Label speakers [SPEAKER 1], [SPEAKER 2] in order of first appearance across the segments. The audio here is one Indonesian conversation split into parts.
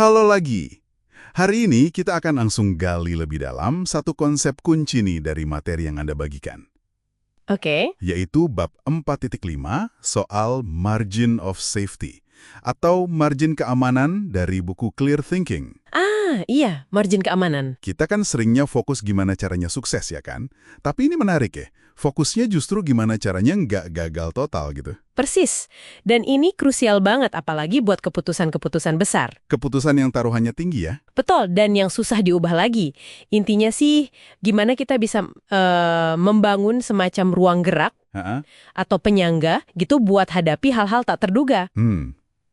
[SPEAKER 1] Halo lagi. Hari ini kita akan langsung gali lebih dalam satu konsep kunci nih dari materi yang Anda bagikan,
[SPEAKER 2] Oke.
[SPEAKER 1] yaitu bab 4.5 soal margin of safety atau margin keamanan dari buku Clear Thinking.
[SPEAKER 2] Iya, margin keamanan.
[SPEAKER 1] Kita kan seringnya fokus gimana caranya sukses ya kan? Tapi ini menarik ya, fokusnya justru gimana caranya nggak gagal total gitu.
[SPEAKER 2] Persis. Dan ini krusial banget apalagi buat keputusan-keputusan besar.
[SPEAKER 1] Keputusan yang taruhannya tinggi ya.
[SPEAKER 2] Betul, dan yang susah diubah lagi. Intinya sih, gimana kita bisa membangun semacam ruang gerak
[SPEAKER 1] Ha-ha.
[SPEAKER 2] atau penyangga gitu buat hadapi hal-hal tak terduga.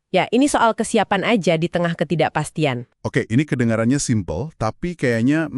[SPEAKER 2] Ya, ini soal kesiapan aja di tengah ketidakpastian.
[SPEAKER 1] Oke, ini kedengarannya simple, tapi kayaknya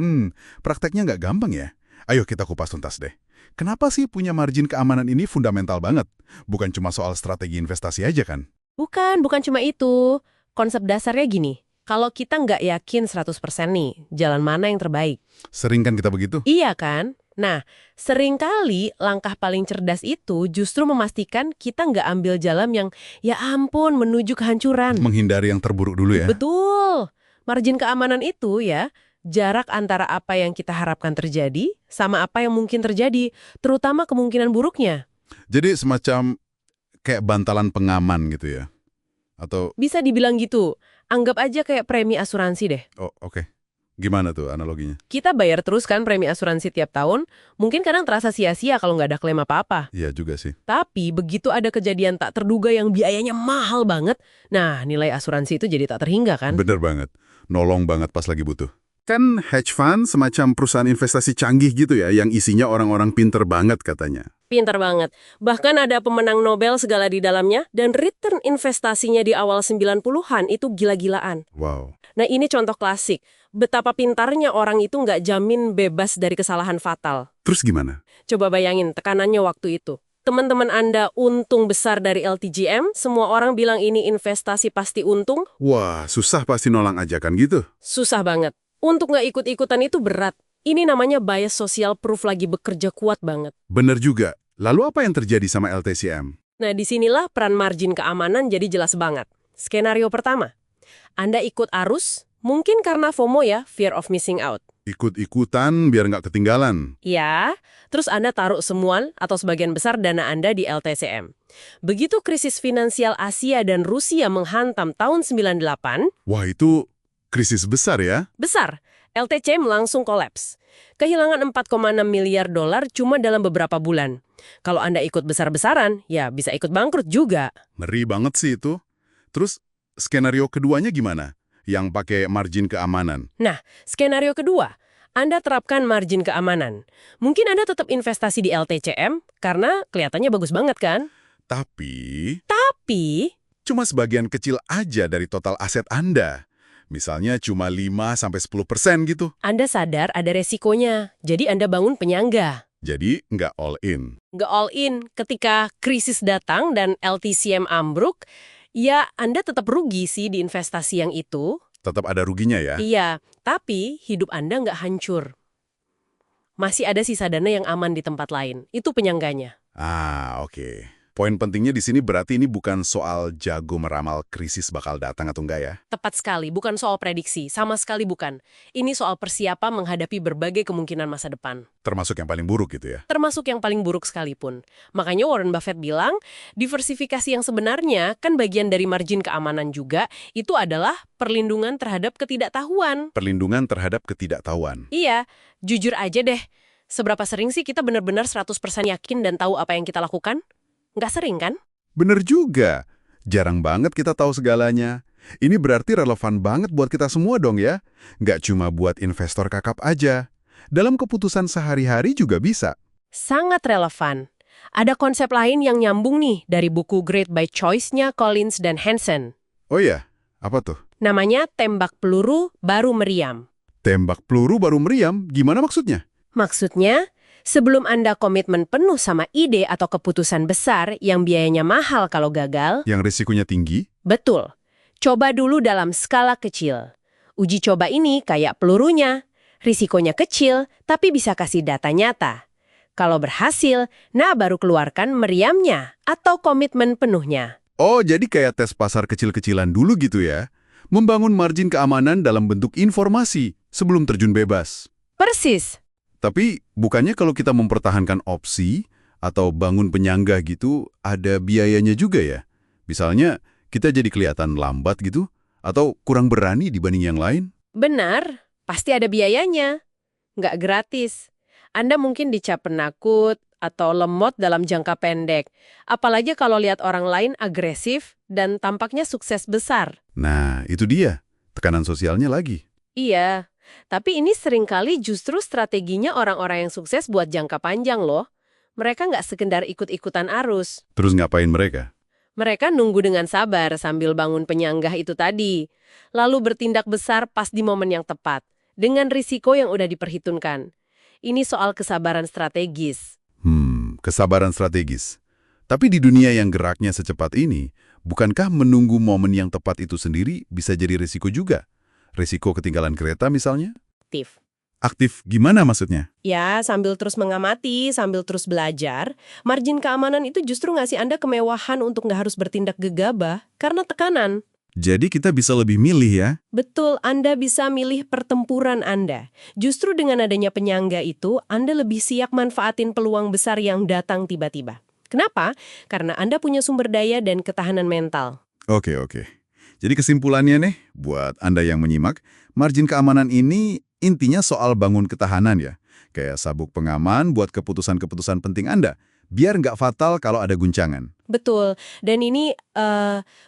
[SPEAKER 1] prakteknya nggak gampang ya. Ayo kita kupas tuntas deh. Kenapa sih punya margin keamanan ini fundamental banget? Bukan cuma soal strategi investasi aja kan?
[SPEAKER 2] Bukan cuma itu. Konsep dasarnya gini, kalau kita nggak yakin 100% nih, jalan mana yang terbaik?
[SPEAKER 1] Sering kan kita begitu?
[SPEAKER 2] Iya kan? Nah, seringkali langkah paling cerdas itu justru memastikan kita nggak ambil jalan yang, ya ampun, menuju kehancuran.
[SPEAKER 1] Menghindari yang terburuk dulu ya?
[SPEAKER 2] Betul. Margin keamanan itu ya, jarak antara apa yang kita harapkan terjadi sama apa yang mungkin terjadi, terutama kemungkinan buruknya.
[SPEAKER 1] Jadi semacam kayak bantalan pengaman gitu ya? Atau,
[SPEAKER 2] Bisa dibilang gitu. Anggap aja kayak premi asuransi deh.
[SPEAKER 1] oh oke. Gimana tuh analoginya?
[SPEAKER 2] Kita bayar terus kan premi asuransi tiap tahun, mungkin kadang terasa sia-sia kalau nggak ada klaim apa-apa.
[SPEAKER 1] Iya juga sih.
[SPEAKER 2] Tapi begitu ada kejadian tak terduga yang biayanya mahal banget, nah nilai asuransi itu jadi tak terhingga kan?
[SPEAKER 1] Bener banget. Nolong banget pas lagi butuh. Kan hedge fund semacam perusahaan investasi canggih gitu ya, yang isinya orang-orang pinter banget katanya.
[SPEAKER 2] Pintar banget. Bahkan ada pemenang Nobel segala di dalamnya, dan return investasinya di awal 90-an itu gila-gilaan.
[SPEAKER 1] Wow.
[SPEAKER 2] Nah ini contoh klasik, betapa pintarnya orang itu nggak jamin bebas dari kesalahan fatal.
[SPEAKER 1] Terus gimana?
[SPEAKER 2] Coba bayangin tekanannya waktu itu. Teman-teman Anda untung besar dari LTGM, semua orang bilang ini investasi pasti untung,
[SPEAKER 1] Wah, susah pasti nolang ajakan gitu.
[SPEAKER 2] susah banget. Untuk nggak ikut-ikutan itu berat. Ini namanya bias social proof lagi bekerja kuat banget.
[SPEAKER 1] Bener juga. Lalu apa yang terjadi sama LTCM?
[SPEAKER 2] Nah, disinilah peran margin keamanan jadi jelas banget. Skenario pertama, Anda ikut arus, mungkin karena FOMO ya, fear of missing out.
[SPEAKER 1] Ikut-ikutan biar nggak ketinggalan.
[SPEAKER 2] Ya, terus Anda taruh semua atau sebagian besar dana Anda di LTCM. Begitu krisis finansial Asia dan Rusia menghantam tahun 98,
[SPEAKER 1] Wah, itu krisis besar ya?
[SPEAKER 2] besar, LTCM langsung kolaps. Kehilangan 4,6 miliar dolar cuma dalam beberapa bulan. Kalau Anda ikut besar-besaran, ya bisa ikut bangkrut juga.
[SPEAKER 1] Ngeri banget sih itu. Terus, skenario keduanya gimana? Yang pakai margin keamanan.
[SPEAKER 2] Nah, skenario kedua, Anda terapkan margin keamanan. Mungkin Anda tetap investasi di LTCM karena kelihatannya bagus banget kan?
[SPEAKER 1] Tapi,
[SPEAKER 2] Tapi,
[SPEAKER 1] cuma sebagian kecil aja dari total aset Anda. Misalnya cuma 5-10% gitu.
[SPEAKER 2] Anda sadar ada resikonya, jadi Anda bangun penyangga.
[SPEAKER 1] Jadi, nggak all in.
[SPEAKER 2] Nggak all in, ketika krisis datang dan LTCM ambruk, ya Anda tetap rugi sih di investasi yang itu.
[SPEAKER 1] Tetap ada ruginya ya?
[SPEAKER 2] Iya, tapi hidup Anda nggak hancur. Masih ada sisa dana yang aman di tempat lain. Itu penyangganya.
[SPEAKER 1] Oke. Poin pentingnya di sini berarti ini bukan soal jago meramal krisis bakal datang atau enggak ya?
[SPEAKER 2] Tepat sekali, bukan soal prediksi. Sama sekali bukan. Ini soal persiapan menghadapi berbagai kemungkinan masa depan.
[SPEAKER 1] Termasuk yang paling buruk gitu ya?
[SPEAKER 2] Termasuk yang paling buruk sekalipun. Makanya Warren Buffett bilang, diversifikasi yang sebenarnya kan bagian dari margin keamanan juga, itu adalah perlindungan terhadap ketidaktahuan.
[SPEAKER 1] Perlindungan terhadap ketidaktahuan.
[SPEAKER 2] Iya, jujur aja deh. Seberapa sering sih kita benar-benar 100% yakin dan tahu apa yang kita lakukan? Nggak sering kan?
[SPEAKER 1] Bener juga. Jarang banget kita tahu segalanya. Ini berarti relevan banget buat kita semua dong ya? Nggak cuma buat investor kakap aja. Dalam keputusan sehari-hari juga bisa.
[SPEAKER 2] Sangat relevan. Ada konsep lain yang nyambung nih dari buku Great by Choice-nya Collins dan Hansen.
[SPEAKER 1] Oh iya, apa tuh?
[SPEAKER 2] Namanya Tembak Peluru Baru Meriam.
[SPEAKER 1] Tembak peluru baru meriam, gimana maksudnya?
[SPEAKER 2] Maksudnya, sebelum Anda komitmen penuh sama ide atau keputusan besar yang biayanya mahal kalau gagal,
[SPEAKER 1] Yang risikonya tinggi?
[SPEAKER 2] betul. Coba dulu dalam skala kecil. Uji coba ini kayak pelurunya. Risikonya kecil, tapi bisa kasih data nyata. Kalau berhasil, nah baru keluarkan meriamnya atau komitmen penuhnya.
[SPEAKER 1] Oh, jadi kayak tes pasar kecil-kecilan dulu gitu ya? Membangun margin keamanan dalam bentuk informasi sebelum terjun bebas.
[SPEAKER 2] Persis.
[SPEAKER 1] Tapi bukannya kalau kita mempertahankan opsi atau bangun penyangga gitu, ada biayanya juga ya? Misalnya, kita jadi kelihatan lambat gitu, atau kurang berani dibanding yang lain?
[SPEAKER 2] Benar, pasti ada biayanya. Nggak gratis. Anda mungkin dicap penakut atau lemot dalam jangka pendek. Apalagi kalau lihat orang lain agresif dan tampaknya sukses besar.
[SPEAKER 1] Nah, itu dia. Tekanan sosialnya lagi.
[SPEAKER 2] Iya, tapi ini seringkali justru strateginya orang-orang yang sukses buat jangka panjang loh. Mereka nggak sekedar ikut-ikutan arus.
[SPEAKER 1] Terus ngapain mereka?
[SPEAKER 2] Mereka nunggu dengan sabar sambil bangun penyanggah itu tadi. Lalu bertindak besar pas di momen yang tepat. Dengan risiko yang udah diperhitungkan. Ini soal kesabaran strategis.
[SPEAKER 1] Kesabaran strategis. Tapi di dunia yang geraknya secepat ini, bukankah menunggu momen yang tepat itu sendiri bisa jadi risiko juga? Risiko ketinggalan kereta misalnya?
[SPEAKER 2] Aktif.
[SPEAKER 1] Aktif gimana maksudnya?
[SPEAKER 2] Ya, sambil terus mengamati, sambil terus belajar, margin keamanan itu justru ngasih Anda kemewahan untuk nggak harus bertindak gegabah karena tekanan.
[SPEAKER 1] Jadi kita bisa lebih milih ya?
[SPEAKER 2] Betul, Anda bisa milih pertempuran Anda. Justru dengan adanya penyangga itu, Anda lebih siap manfaatin peluang besar yang datang tiba-tiba. Kenapa? Karena Anda punya sumber daya dan ketahanan mental.
[SPEAKER 1] Oke. Jadi kesimpulannya nih, buat Anda yang menyimak, margin keamanan ini intinya soal bangun ketahanan ya. Kayak sabuk pengaman buat keputusan-keputusan penting Anda. Biar nggak fatal kalau ada guncangan.
[SPEAKER 2] Betul, dan ini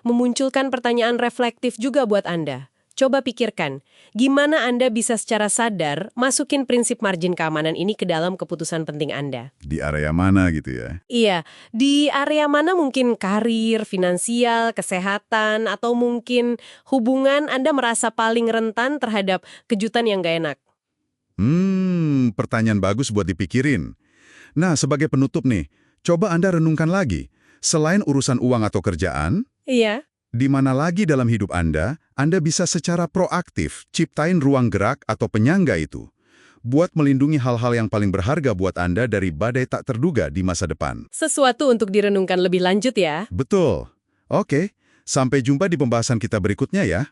[SPEAKER 2] memunculkan pertanyaan reflektif juga buat Anda. Coba pikirkan, gimana Anda bisa secara sadar masukin prinsip margin keamanan ini ke dalam keputusan penting Anda?
[SPEAKER 1] Di area mana gitu ya?
[SPEAKER 2] Iya, di area mana mungkin karir, finansial, kesehatan, atau mungkin hubungan Anda merasa paling rentan terhadap kejutan yang nggak enak?
[SPEAKER 1] Pertanyaan bagus buat dipikirin. Nah, sebagai penutup nih, coba Anda renungkan lagi. Selain urusan uang atau kerjaan,
[SPEAKER 2] Iya.
[SPEAKER 1] di mana lagi dalam hidup Anda bisa secara proaktif ciptain ruang gerak atau penyangga itu, buat melindungi hal-hal yang paling berharga buat Anda dari badai tak terduga di masa depan.
[SPEAKER 2] Sesuatu untuk direnungkan lebih lanjut ya.
[SPEAKER 1] Betul. Oke, sampai jumpa di pembahasan kita berikutnya ya.